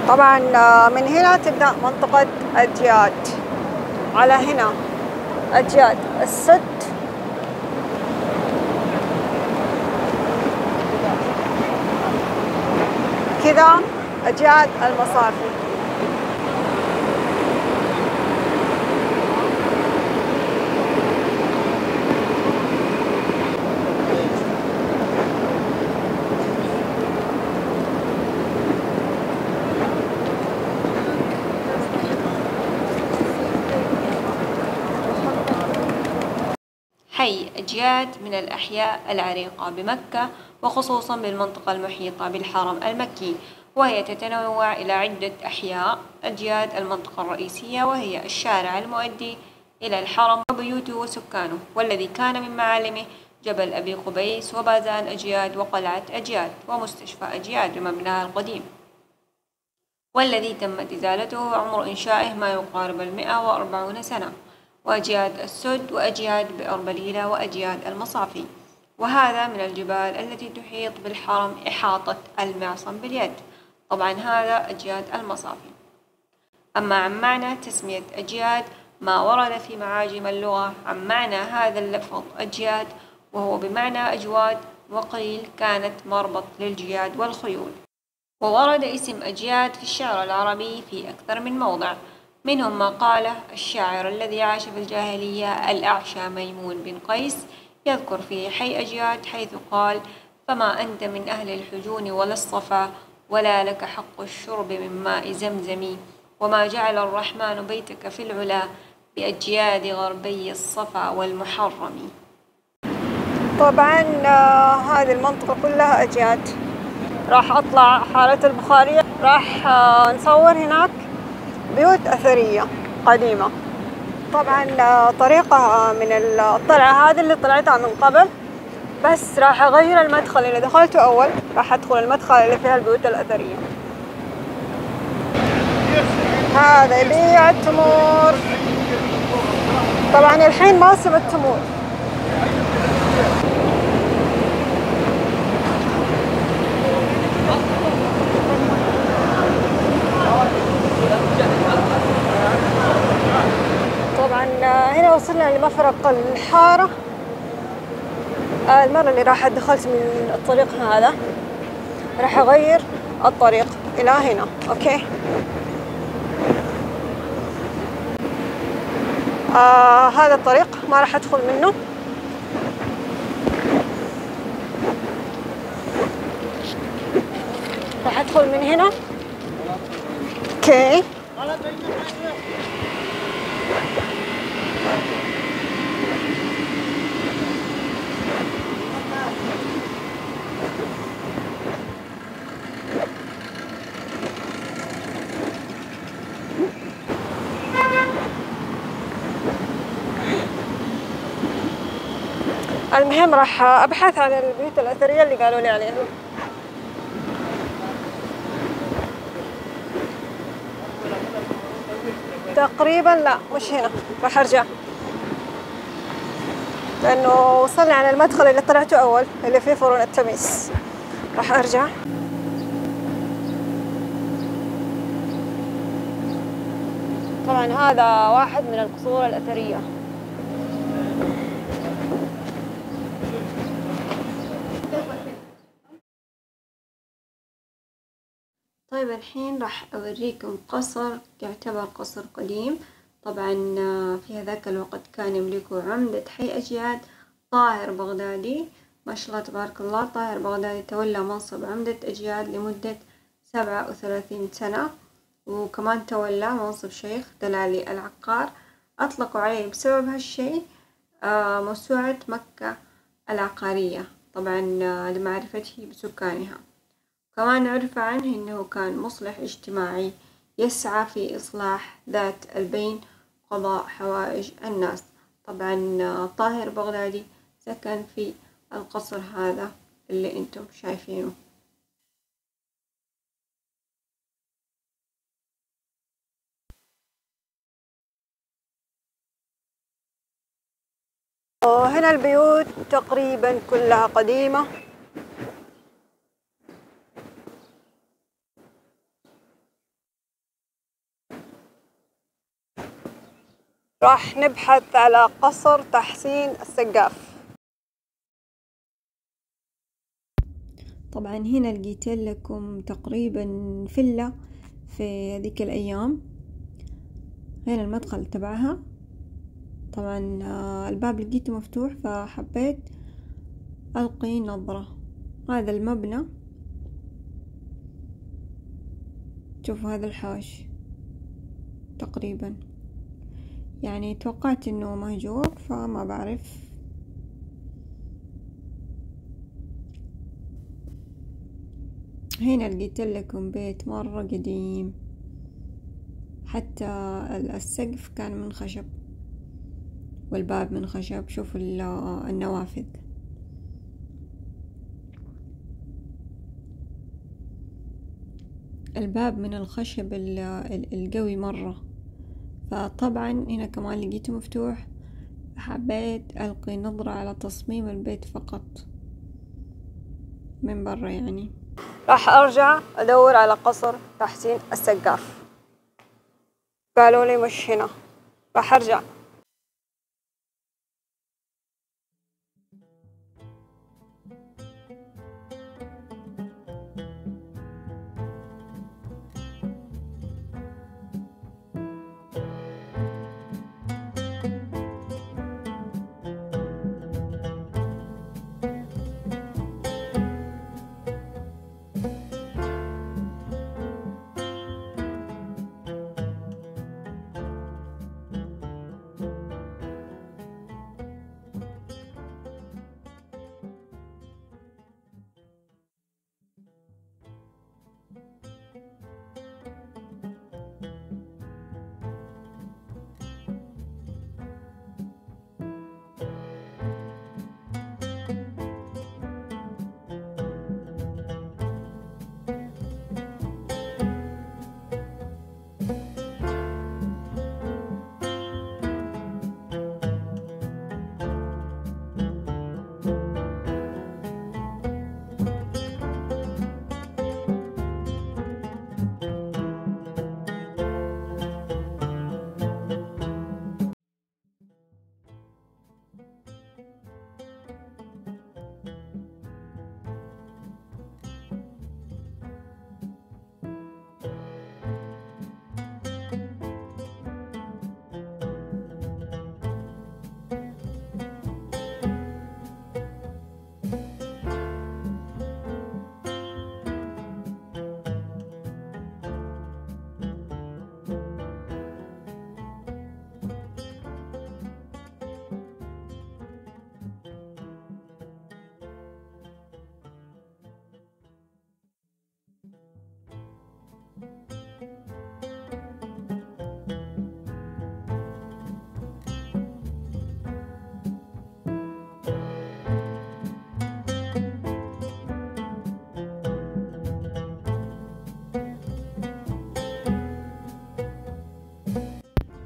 طبعا من هنا تبدأ منطقة أجياد، على هنا أجياد السد، كذا أجياد المصافي. حي أجياد من الأحياء العريقة بمكة، وخصوصا بالمنطقة المحيطة بالحرم المكي، وهي تتنوع إلى عدة أحياء. أجياد المنطقة الرئيسية وهي الشارع المؤدي إلى الحرم وبيوته وسكانه، والذي كان من معالمه جبل أبي قبيس وبازان أجياد وقلعة أجياد ومستشفى أجياد بمبناها القديم، والذي تمت إزالته وعمر إنشائه ما يقارب 140 سنة. وأجياد السد وأجياد بئر بليلة وأجياد المصافي، وهذا من الجبال التي تحيط بالحرم إحاطة المعصم باليد. طبعا هذا أجياد المصافي. أما عن معنى تسمية أجياد، ما ورد في معاجم اللغة عن معنى هذا اللفظ أجياد، وهو بمعنى أجواد، وقيل كانت مربط للجياد والخيول. وورد اسم أجياد في الشعر العربي في أكثر من موضع، منهم ما قاله الشاعر الذي عاش في الجاهلية الأعشى ميمون بن قيس، يذكر في حي أجياد حيث قال: فما أنت من أهل الحجون ولا الصفا، ولا لك حق الشرب من ماء زمزم، وما جعل الرحمن بيتك في العلا بأجياد غربي الصفا والمحرم. طبعا هذه المنطقة كلها أجياد. راح أطلع حارة البخارية، راح نصور هناك بيوت أثرية قديمة. طبعا طريقة من الطلعة هذه اللي طلعتها من قبل، بس راح أغير المدخل اللي دخلته أول، راح أدخل المدخل اللي فيها البيوت الأثرية. هذا يبيع التمور، طبعا الحين موسم التمور. طبعا هنا وصلنا لمفرق الحارة. المرة اللي راح دخلت من الطريق هذا، راح أغير الطريق إلى هنا. أوكي، هذا الطريق ما راح أدخل منه. راح أدخل من هنا. أوكي، المهم راح أبحث عن البيوت الأثرية اللي قالوا لي عليها. تقريبا لا، مش هنا، راح أرجع لأنه وصلنا على المدخل اللي طلعته أول اللي فيه فرن التميس. راح أرجع. طبعا هذا واحد من القصور الأثرية. طيب الحين راح أوريكم قصر يعتبر قصر قديم. طبعا في هذاك الوقت كان يملكه عمدة حي أجياد طاهر بغدادي. ما شاء الله تبارك الله، طاهر بغدادي تولى منصب عمدة أجياد لمدة 37 سنة، وكمان تولى منصب شيخ دلالي العقار. أطلقوا عليه بسبب هالشي موسوعة مكة العقارية، طبعا لمعرفته بسكانها. كمان عرف عنه أنه كان مصلح اجتماعي يسعى في إصلاح ذات البين وقضاء حوائج الناس. طبعا طاهر بغدادي سكن في القصر هذا اللي انتم شايفينه. وهنا البيوت تقريبا كلها قديمة. راح نبحث على قصر تحسين السقاف. طبعا هنا لقيت لكم تقريبا فيلا في هذيك الأيام. هنا المدخل تبعها. طبعا الباب لقيته مفتوح فحبيت ألقي نظرة. هذا المبنى، شوفوا هذا الحوش تقريبا، يعني توقعت انه مهجور فما بعرف. هنا لقيت لكم بيت مرة قديم، حتى السقف كان من خشب والباب من خشب. شوفوا النوافذ. الباب من الخشب القوي مرة. فطبعا هنا كمان لقيته مفتوح، حبيت ألقي نظرة على تصميم البيت فقط من برا يعني. راح أرجع أدور على قصر تحسين السقاف، قالوا لي مش هنا. راح أرجع.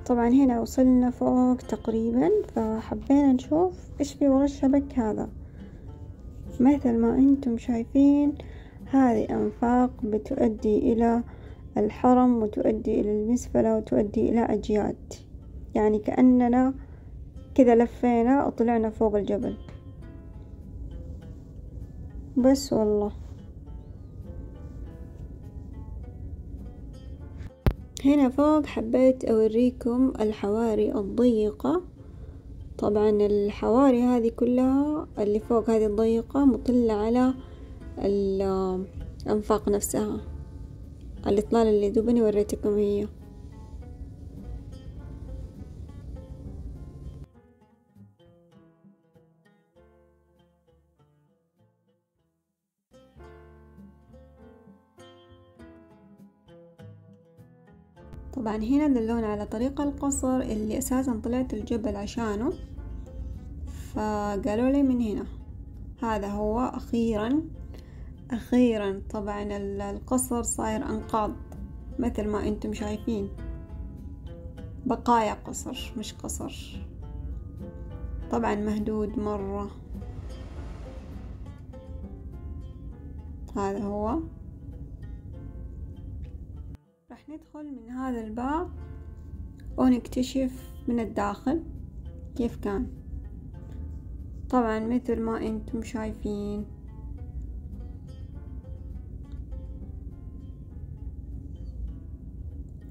طبعا هنا وصلنا فوق تقريبا، فحبينا نشوف ايش في ورا الشبك هذا. مثل ما انتم شايفين هذه انفاق بتؤدي الى الحرم وتؤدي الى المسفلة وتؤدي الى اجياد، يعني كأننا كذا لفينا وطلعنا فوق الجبل بس والله. هنا فوق حبيت أوريكم الحواري الضيقة. طبعا الحواري هذه كلها اللي فوق هذه الضيقة مطلة على الأنفاق نفسها. الإطلالة اللي دوبني وريتكم هي. طبعا هنا دلونا على طريق القصر اللي أساسا طلعت الجبل عشانه، فقالوا لي من هنا. هذا هو أخيرا طبعا القصر صاير أنقاض مثل ما أنتم شايفين، بقايا قصر مش قصر. طبعا مهدود مرة. هذا هو. راح ندخل من هذا الباب ونكتشف من الداخل كيف كان. طبعا مثل ما انتم شايفين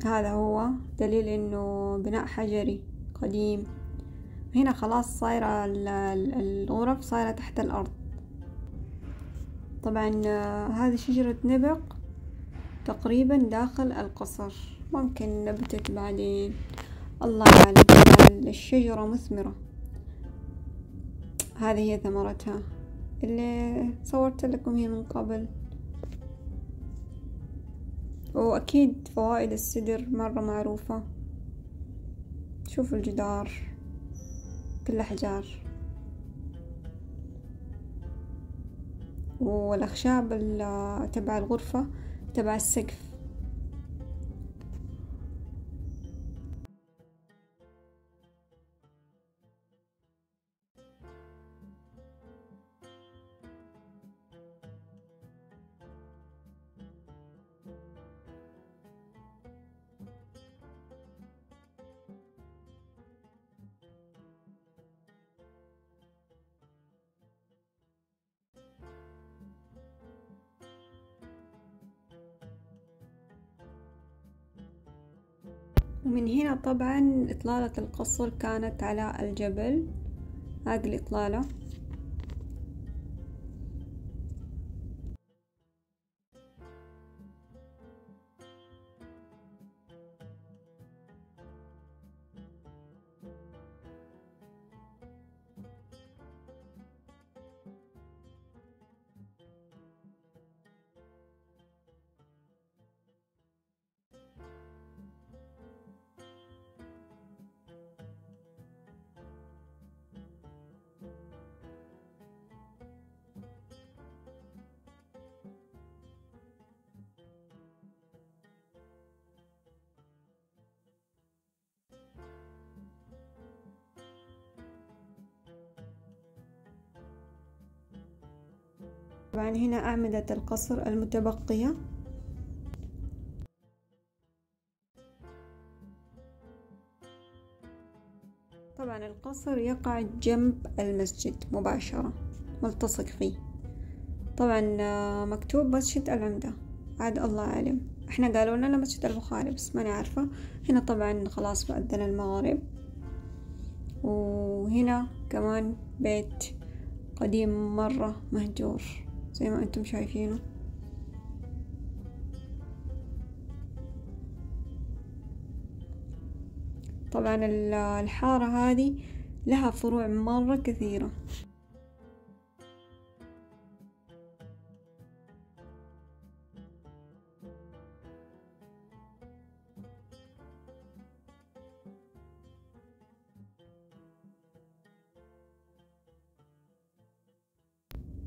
هذا هو دليل انه بناء حجري قديم. هنا خلاص صايرة الغرف صايرة تحت الارض. طبعا هذه شجرة نبق تقريبا داخل القصر، ممكن نبتت بعدين، الله أعلم. طبعا الشجرة مثمرة، هذه هي ثمرتها اللي صورت لكم هي من قبل. وأكيد فوائد السدر مرة معروفة. شوفوا الجدار كله أحجار، والأخشاب تبع الغرفة تبع السقف. ومن هنا طبعا إطلالة القصر كانت على الجبل، هذه الإطلالة. طبعا هنا أعمدة القصر المتبقية. طبعا القصر يقع جنب المسجد مباشرة، ملتصق فيه. طبعا مكتوب مسجد العمدة، عاد الله أعلم، احنا قالوا لنا مسجد البخاري بس ماني عارفة. هنا طبعا خلاص بأذن المغرب. وهنا كمان بيت قديم مرة مهجور زي ما انتم شايفينه. طبعا الحارة هذه لها فروع مرة كثيرة.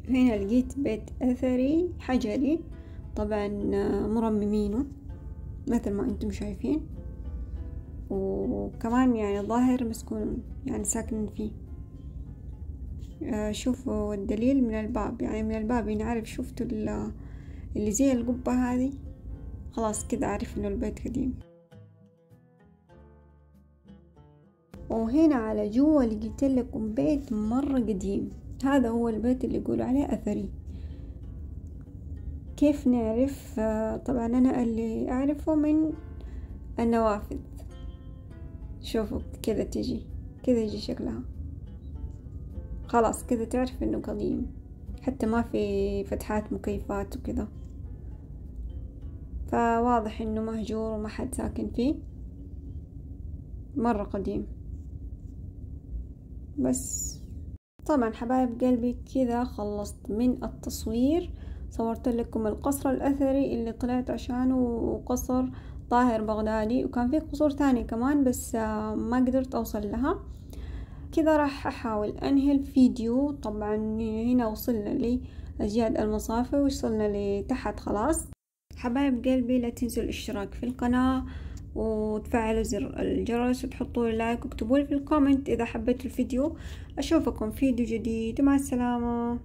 هنا لقيت بيت أثري حجري، طبعا مرممينه مثل ما انتم شايفين، وكمان يعني ظاهر مسكون يعني ساكنين فيه. شوفوا الدليل من الباب، يعني من الباب نعرف. شفتوا اللي زي القبة هذه، خلاص كده عارف انه البيت قديم. وهنا على جوا لقيت لكم بيت مرة قديم، هذا هو البيت اللي يقولوا عليه أثري. كيف نعرف؟ طبعا أنا اللي أعرفه من النوافذ. شوفوا كذا تجي، كذا يجي شكلها، خلاص كذا تعرف إنه قديم، حتى ما في فتحات مكيفات وكذا، فواضح إنه مهجور وما حد ساكن فيه، مرة قديم. بس طبعا حبايب قلبي كذا خلصت من التصوير. صورت لكم القصر الأثري اللي طلعت عشانه، قصر طاهر بغدادي، وكان في قصور تانية كمان بس ما قدرت أوصل لها. كذا راح أحاول أنهي الفيديو. طبعا هنا وصلنا لأجياد المصافي، وصلنا لتحت خلاص. حبايب قلبي لا تنسوا الاشتراك في القناة وتفعلوا زر الجرس وتحطوا لي لايك، واكتبوا لي في الكومنت إذا حبيتوا الفيديو. أشوفكم فيديو جديد، مع السلامة.